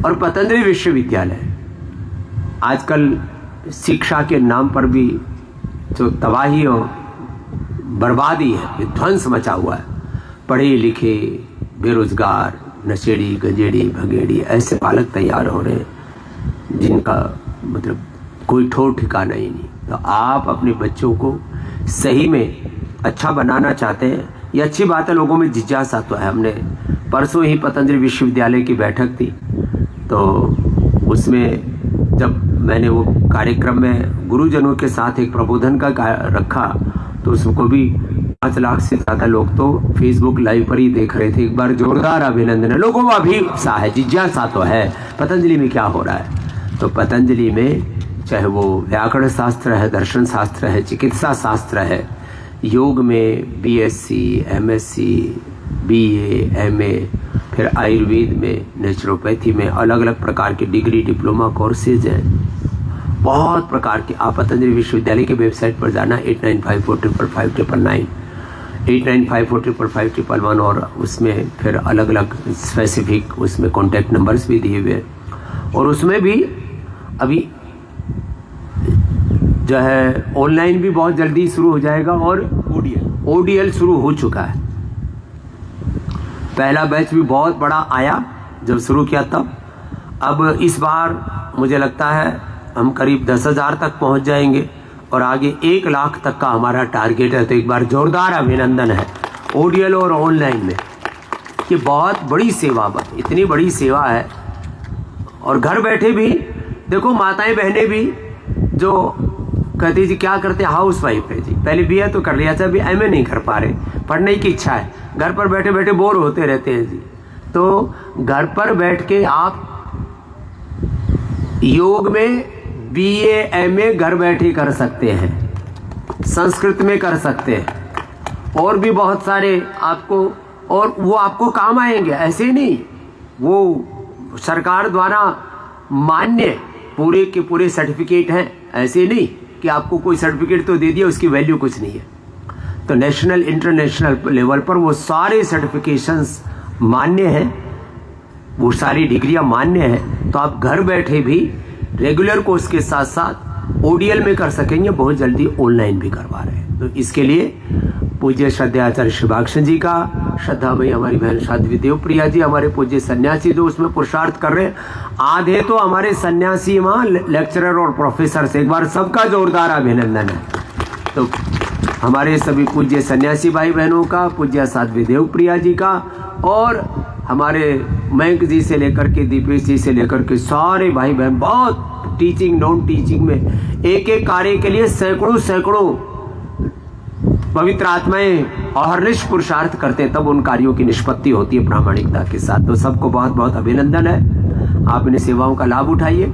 और पतंजलि विश्वविद्यालय आजकल शिक्षा के नाम पर भी जो तबाही और बर्बादी है, विध्वंस मचा हुआ है। पढ़े लिखे बेरोजगार, नशेड़ी, गंजेड़ी, भगेड़ी ऐसे पालक तैयार हो रहे हैं जिनका मतलब कोई ठोर ठिकाना ही नहीं। तो आप अपने बच्चों को सही में अच्छा बनाना चाहते हैं, ये अच्छी बात है। लोगों में जिज्ञासा तो है। हमने परसों ही पतंजलि विश्वविद्यालय की बैठक थी, तो उसमें जब मैंने वो कार्यक्रम में गुरुजनों के साथ एक प्रबोधन का रखा, तो उसको भी 5 लाख से ज़्यादा लोग तो फेसबुक लाइव पर ही देख रहे थे। एक बार जोरदार अभिनंदन है। लोगों को अभी उत्साह है, जिज्ञासा तो है पतंजलि में क्या हो रहा है। तो पतंजलि में चाहे वो व्याकरण शास्त्र है, दर्शन शास्त्र है, चिकित्सा शास्त्र है, योग में बीएससी, एमएससी, बीए, एमए, फिर आयुर्वेद में, नेचुरोपैथी में अलग अलग प्रकार के डिग्री डिप्लोमा कोर्सेज हैं। बहुत प्रकार के। आप पतंजलि विश्वविद्यालय के वेबसाइट पर जाना 8954555599 8954555511 और उसमें फिर अलग अलग स्पेसिफिक उसमें कॉन्टैक्ट नंबर्स भी दिए हुए हैं। और उसमें भी अभी जो है ऑनलाइन भी बहुत जल्दी शुरू हो जाएगा और ओडीएल शुरू हो चुका है। पहला बैच भी बहुत बड़ा आया जब शुरू किया तब। अब इस बार मुझे लगता है हम करीब 10,000 तक पहुंच जाएंगे और आगे 1 लाख तक का हमारा टारगेट है। तो एक बार जोरदार अभिनंदन है ओडीएल और ऑनलाइन में। ये बहुत बड़ी सेवा, इतनी बड़ी सेवा है। और घर बैठे भी देखो, माताएं बहनें भी जो कहती जी क्या करते, हाउस वाइफ है जी, पहले बीए तो कर लिया था, अभी एमए नहीं कर पा रहे, पढ़ने की इच्छा है, घर पर बैठे बैठे बोर होते रहते हैं जी। तो घर पर बैठ के आप योग में बीए एमए घर बैठे कर सकते हैं, संस्कृत में कर सकते हैं, और भी बहुत सारे आपको, और वो आपको काम आएंगे। ऐसे नहीं, वो सरकार द्वारा मान्य पूरे के पूरे सर्टिफिकेट हैं। ऐसे नहीं कि आपको कोई सर्टिफिकेट तो दे दिया उसकी वैल्यू कुछ नहीं है। तो नेशनल इंटरनेशनल लेवल पर वो सारे सर्टिफिकेशंस मान्य हैं, वो सारी डिग्रियां मान्य हैं। तो आप घर बैठे भी रेगुलर कोर्स के साथ साथ ओडीएल में कर सकेंगे, बहुत जल्दी ऑनलाइन भी करवा रहे हैं। तो इसके लिए पूज्य श्रद्धेय आचार्य शिवाक्षण जी का, श्रद्धा भाई हमारी बहन साध्वी देवप्रिया जी, हमारे पूज्य सन्यासी जो उसमें पुरुषार्थ कर रहे हैं, आधे तो हमारे सन्यासी वहाँ लेक्चरर और प्रोफेसर से, एक बार सबका जोरदार अभिनंदन है। तो हमारे सभी पूज्य सन्यासी भाई बहनों का, पूज्य साध्वी देवप्रिया जी का, और हमारे मयंक जी से लेकर के दीपेश जी से लेकर के सारे भाई बहन बहुत टीचिंग नॉन टीचिंग में एक एक कार्य के लिए सैकड़ों पवित्र आत्माएं अहर्निश पुरुषार्थ करते, तब उन कार्यों की निष्पत्ति होती है प्रामाणिकता के साथ। तो सबको बहुत बहुत अभिनंदन है। आप इन सेवाओं का लाभ उठाइए।